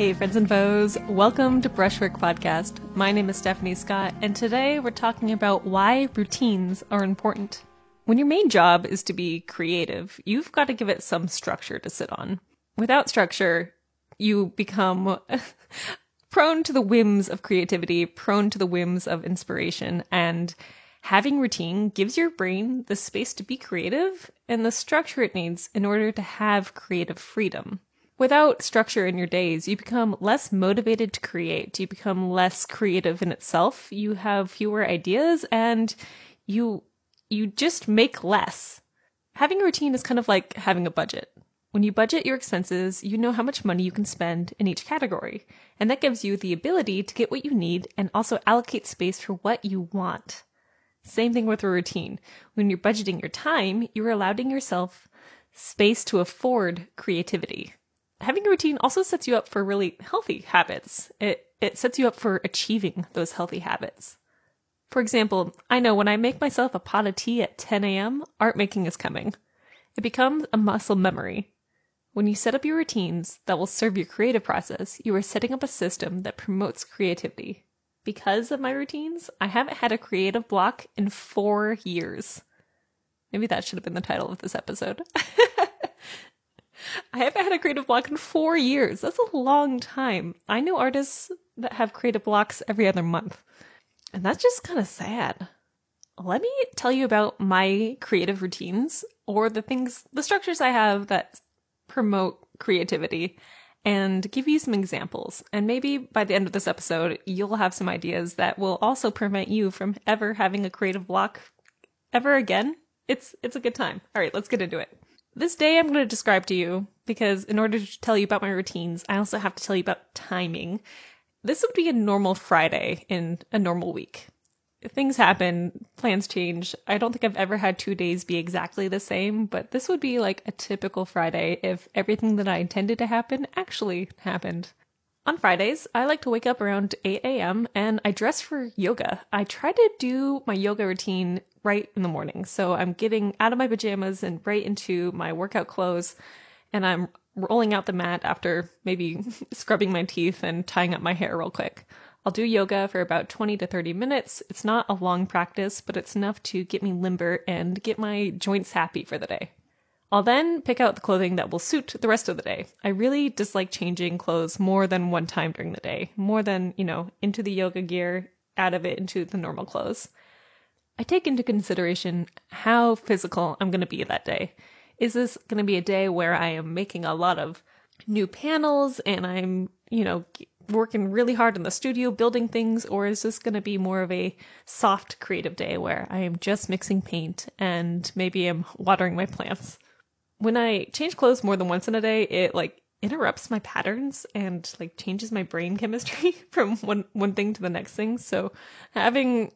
Hey friends and foes, welcome to Brushwork Podcast. My name is Stephanie Scott, and today we're talking about why routines are important. When your main job is to be creative, you've got to give it some structure to sit on. Without structure, you become prone to the whims of creativity, prone to the whims of inspiration, and having routine gives your brain the space to be creative and the structure it needs in order to have creative freedom. Without structure in your days, you become less motivated to create. You become less creative in itself. You have fewer ideas and you just make less. Having a routine is kind of like having a budget. When you budget your expenses, you know how much money you can spend in each category. And that gives you the ability to get what you need and also allocate space for what you want. Same thing with a routine. When you're budgeting your time, you're allowing yourself space to afford creativity. Having a routine also sets you up for really healthy habits. It sets you up for achieving those healthy habits. For example, I know when I make myself a pot of tea at 10 a.m., art making is coming. It becomes a muscle memory. When you set up your routines that will serve your creative process, you are setting up a system that promotes creativity. Because of my routines, I haven't had a creative block in 4 years. Maybe that should have been the title of this episode. I haven't had a creative block in 4 years. That's a long time. I know artists that have creative blocks every other month. And that's just kind of sad. Let me tell you about my creative routines or the structures I have that promote creativity and give you some examples. And maybe by the end of this episode, you'll have some ideas that will also prevent you from ever having a creative block ever again. It's a good time. All right, let's get into it. This day I'm going to describe to you, because in order to tell you about my routines, I also have to tell you about timing. This would be a normal Friday in a normal week. Things happen, plans change. I don't think I've ever had 2 days be exactly the same, but this would be like a typical Friday if everything that I intended to happen actually happened. On Fridays, I like to wake up around 8 a.m. and I dress for yoga. I try to do my yoga routine right in the morning. So I'm getting out of my pajamas and right into my workout clothes, and I'm rolling out the mat after maybe scrubbing my teeth and tying up my hair real quick. I'll do yoga for about 20 to 30 minutes. It's not a long practice, but it's enough to get me limber and get my joints happy for the day. I'll then pick out the clothing that will suit the rest of the day. I really dislike changing clothes more than one time during the day, more than, into the yoga gear, out of it into the normal clothes. I take into consideration how physical I'm going to be that day. Is this going to be a day where I am making a lot of new panels and I'm, working really hard in the studio building things, or is this going to be more of a soft creative day where I am just mixing paint and maybe I'm watering my plants? When I change clothes more than once in a day, it interrupts my patterns and changes my brain chemistry from one thing to the next thing. So having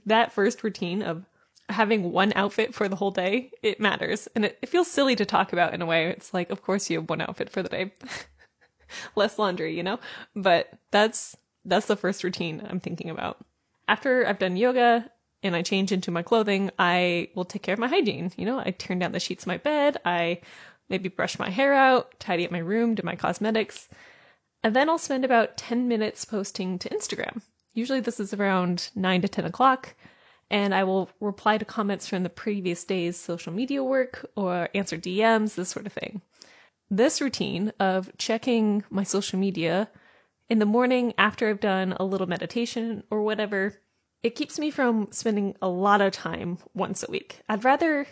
that first routine of having one outfit for the whole day, it matters. And it feels silly to talk about in a way. It's like, of course you have one outfit for the day. Less laundry, But that's the first routine I'm thinking about. After I've done yoga and I change into my clothing, I will take care of my hygiene. I turn down the sheets of my bed. I maybe brush my hair out, tidy up my room, do my cosmetics. And then I'll spend about 10 minutes posting to Instagram. Usually this is around 9 to 10 o'clock. And I will reply to comments from the previous day's social media work or answer DMs, this sort of thing. This routine of checking my social media in the morning after I've done a little meditation or whatever, it keeps me from spending a lot of time once a week. I'd rather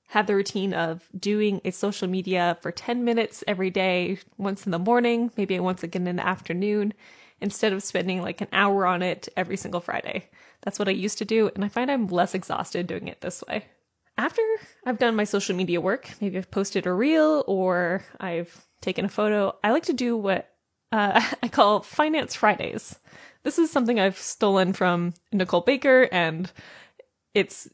have the routine of doing a social media for 10 minutes every day, once in the morning, maybe once again in the afternoon, instead of spending an hour on it every single Friday. That's what I used to do, and I find I'm less exhausted doing it this way. After I've done my social media work, maybe I've posted a reel or I've taken a photo, I like to do what I call Finance Fridays. This is something I've stolen from Nicole Baker, and it's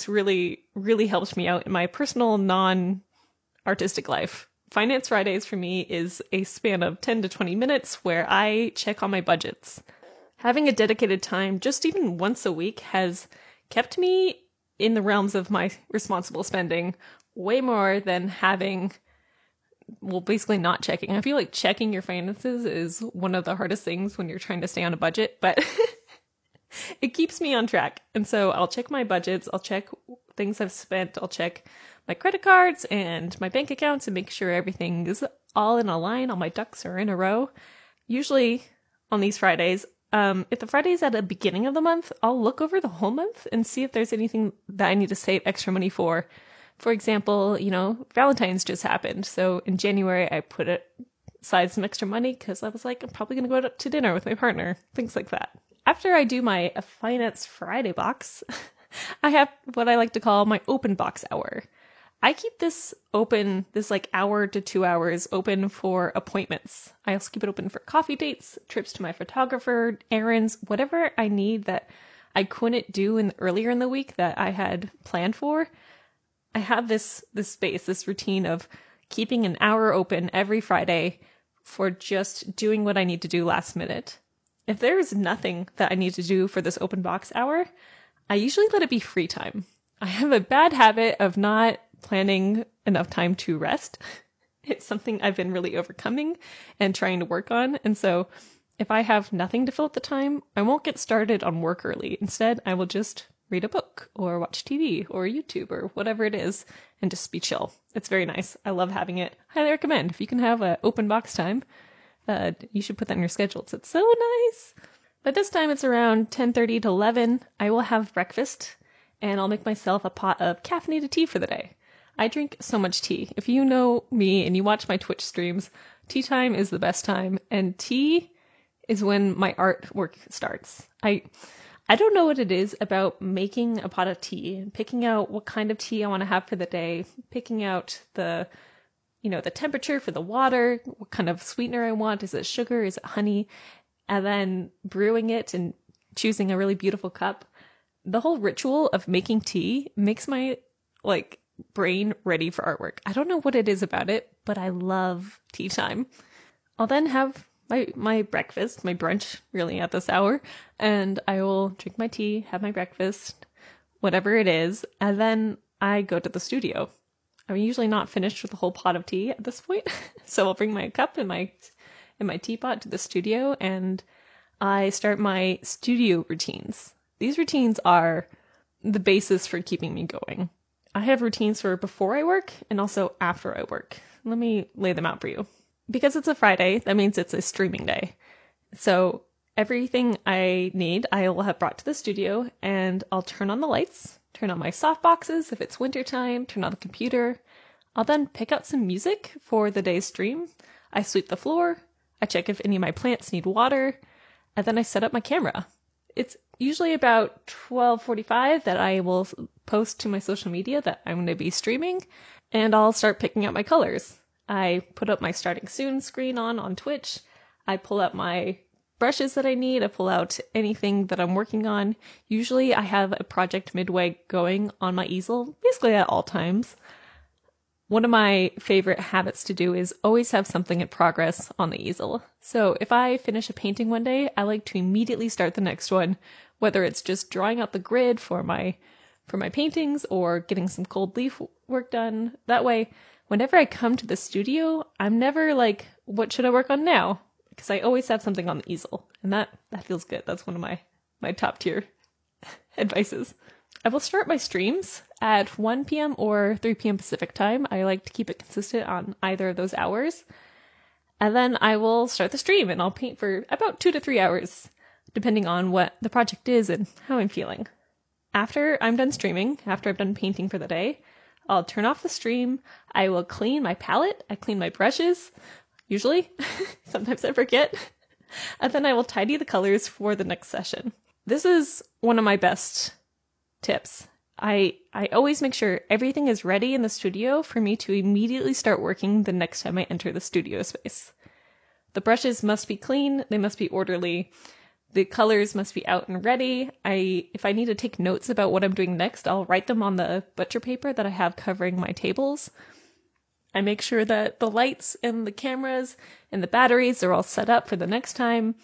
really, really helped me out in my personal non-artistic life. Finance Fridays for me is a span of 10 to 20 minutes where I check on my budgets. Having a dedicated time just even once a week has kept me in the realms of my responsible spending way more than having well, basically not checking. I feel like checking your finances is one of the hardest things when you're trying to stay on a budget, but it keeps me on track. And so I'll check my budgets, I'll check things I've spent, I'll check my credit cards and my bank accounts and make sure everything is all in a line, all my ducks are in a row. Usually on these Fridays, if the Friday's at the beginning of the month, I'll look over the whole month and see if there's anything that I need to save extra money for. For example, Valentine's just happened. So in January, I put aside some extra money because I was like, I'm probably going to go to dinner with my partner, things like that. After I do my Finance Friday box, I have what I like to call my open box hour. I keep this open, this like hour to 2 hours open for appointments. I also keep it open for coffee dates, trips to my photographer, errands, whatever I need that I couldn't do earlier in the week that I had planned for. I have this space, this routine of keeping an hour open every Friday for just doing what I need to do last minute. If there's nothing that I need to do for this open box hour, I usually let it be free time. I have a bad habit of not planning enough time to rest. It's something I've been really overcoming and trying to work on. And so if I have nothing to fill up the time, I won't get started on work early. Instead, I will just read a book or watch TV or YouTube or whatever it is and just be chill. It's very nice. I love having it. Highly recommend. If you can have an open box time, you should put that in your schedules. It's so nice. But this time it's around 10:30 to 11. I will have breakfast and I'll make myself a pot of caffeinated tea for the day. I drink so much tea. If you know me and you watch my Twitch streams, tea time is the best time. And tea is when my artwork starts. I don't know what it is about making a pot of tea and picking out what kind of tea I want to have for the day, picking out the temperature for the water, what kind of sweetener I want. Is it sugar? Is it honey? And then brewing it and choosing a really beautiful cup. The whole ritual of making tea makes my brain ready for artwork. I don't know what it is about it, but I love tea time. I'll then have my breakfast, my brunch really at this hour, and I will drink my tea, have my breakfast, whatever it is, and then I go to the studio. I'm usually not finished with the whole pot of tea at this point, so I'll bring my cup and my teapot to the studio, and I start my studio routines. These routines are the basis for keeping me going. I have routines for before I work and also after I work. Let me lay them out for you. Because it's a Friday, that means it's a streaming day. So everything I need, I will have brought to the studio, and I'll turn on the lights, turn on my soft boxes if it's wintertime, turn on the computer. I'll then pick out some music for the day's stream. I sweep the floor, I check if any of my plants need water, and then I set up my camera. It's usually about 12:45 that I will post to my social media that I'm going to be streaming, and I'll start picking out my colors. I put up my starting soon screen on Twitch. I pull out my brushes that I need. I pull out anything that I'm working on. Usually I have a project midway going on my easel, basically at all times. One of my favorite habits to do is always have something in progress on the easel. So if I finish a painting one day, I like to immediately start the next one, whether it's just drawing out the grid for my paintings or getting some cold leaf work done. That way, whenever I come to the studio, I'm never like, what should I work on now? Because I always have something on the easel, and that feels good. That's one of my top tier advices. I will start my streams at 1 p.m. or 3 p.m. Pacific time. I like to keep it consistent on either of those hours. And then I will start the stream, and I'll paint for about 2 to 3 hours, depending on what the project is and how I'm feeling. After I'm done streaming, after I've done painting for the day, I'll turn off the stream. I will clean my palette. I clean my brushes, usually. Sometimes I forget. And then I will tidy the colors for the next session. This is one of my best tips. I always make sure everything is ready in the studio for me to immediately start working the next time I enter the studio space. The brushes must be clean. They must be orderly. The colors must be out and ready. If I need to take notes about what I'm doing next, I'll write them on the butcher paper that I have covering my tables. I make sure that the lights and the cameras and the batteries are all set up for the next time.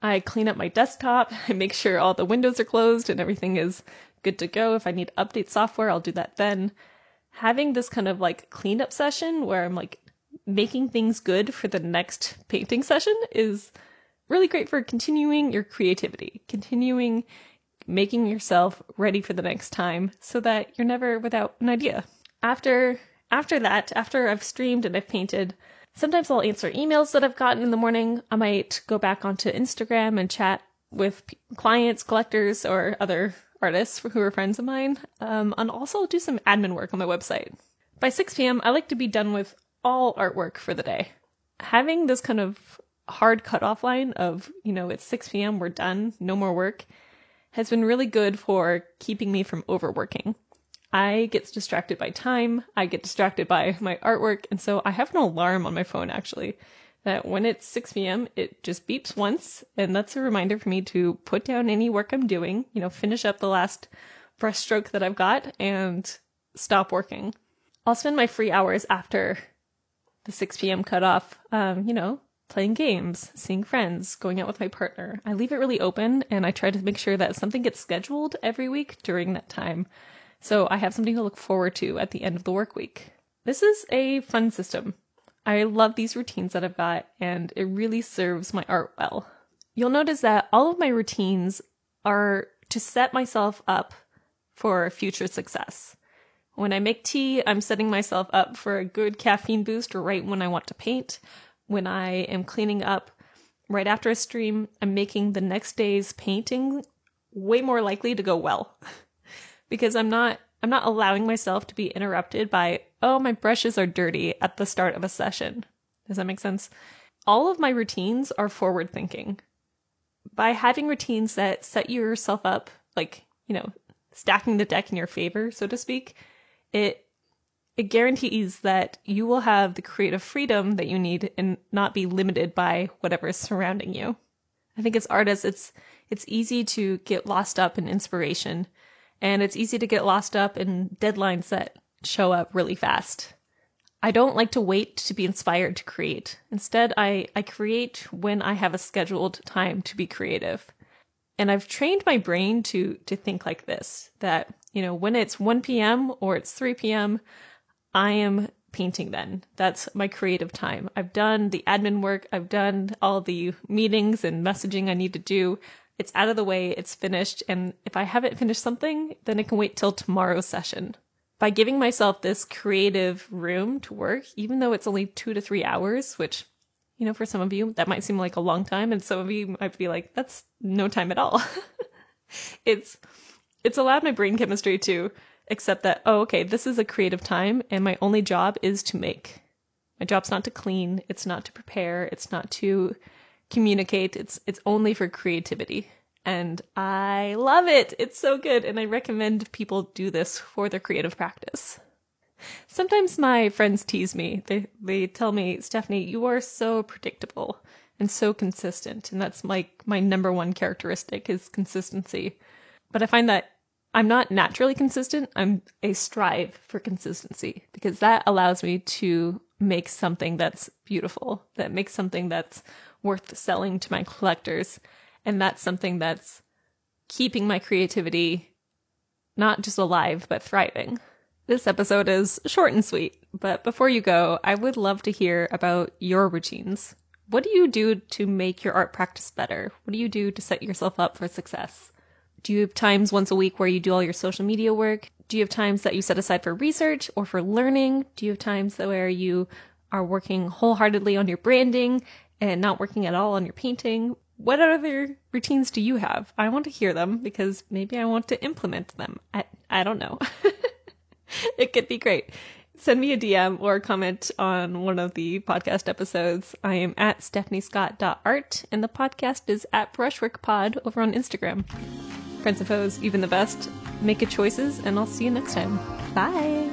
I clean up my desktop. I make sure all the windows are closed and everything is good to go. If I need to update software, I'll do that then. Having this kind of like cleanup session where I'm like making things good for the next painting session is really great for continuing your creativity, continuing making yourself ready for the next time so that you're never without an idea. After I've streamed and I've painted, sometimes I'll answer emails that I've gotten in the morning. I might go back onto Instagram and chat with clients, collectors, or other artists who are friends of mine, and also do some admin work on my website. By 6 p.m., I like to be done with all artwork for the day. Having this kind of hard cutoff line of, it's 6 p.m., we're done, no more work, has been really good for keeping me from overworking. I get distracted by time, I get distracted by my artwork, and so I have an alarm on my phone, actually, that when it's 6 p.m., it just beeps once, and that's a reminder for me to put down any work I'm doing, finish up the last brush stroke that I've got, and stop working. I'll spend my free hours after the 6 p.m. cutoff, playing games, seeing friends, going out with my partner. I leave it really open, and I try to make sure that something gets scheduled every week during that time, so I have something to look forward to at the end of the work week. This is a fun system. I love these routines that I've got, and it really serves my art well. You'll notice that all of my routines are to set myself up for future success. When I make tea, I'm setting myself up for a good caffeine boost right when I want to paint. When I am cleaning up right after a stream, I'm making the next day's painting way more likely to go well. Because I'm not allowing myself to be interrupted by, oh, my brushes are dirty at the start of a session. Does that make sense? All of my routines are forward thinking. By having routines that set yourself up, stacking the deck in your favor, so to speak, it guarantees that you will have the creative freedom that you need and not be limited by whatever is surrounding you. I think as artists, it's easy to get lost up in inspiration. And it's easy to get lost up in deadlines that show up really fast. I don't like to wait to be inspired to create. Instead, I create when I have a scheduled time to be creative. And I've trained my brain to think like this, that, when it's 1 p.m. or it's 3 p.m., I am painting then. That's my creative time. I've done the admin work. I've done all the meetings and messaging I need to do. It's out of the way, it's finished, and if I haven't finished something, then it can wait till tomorrow's session. By giving myself this creative room to work, even though it's only 2 to 3 hours, which, for some of you, that might seem like a long time, and some of you might be like, that's no time at all. It's allowed my brain chemistry to accept that, oh, okay, this is a creative time, and my only job is to make. My job's not to clean, it's not to prepare, it's not to communicate, it's only for creativity. And I love it. It's so good. And I recommend people do this for their creative practice. Sometimes my friends tease me. They tell me, Stephanie, you are so predictable and so consistent. And that's my number one characteristic is consistency. But I find that I'm not naturally consistent. I strive for consistency because that allows me to make something that's beautiful, that makes something that's worth selling to my collectors. And that's something that's keeping my creativity not just alive, but thriving. This episode is short and sweet, but before you go, I would love to hear about your routines. What do you do to make your art practice better? What do you do to set yourself up for success? Do you have times once a week where you do all your social media work? Do you have times that you set aside for research or for learning? Do you have times where you are working wholeheartedly on your branding and not working at all on your painting? What other routines do you have? I want to hear them because maybe I want to implement them. I don't know. It could be great. Send me a DM or a comment on one of the podcast episodes. I am at stephaniescott.art and the podcast is at brushworkpod over on Instagram. Friends and foes, even the best. Make good choices and I'll see you next time. Bye!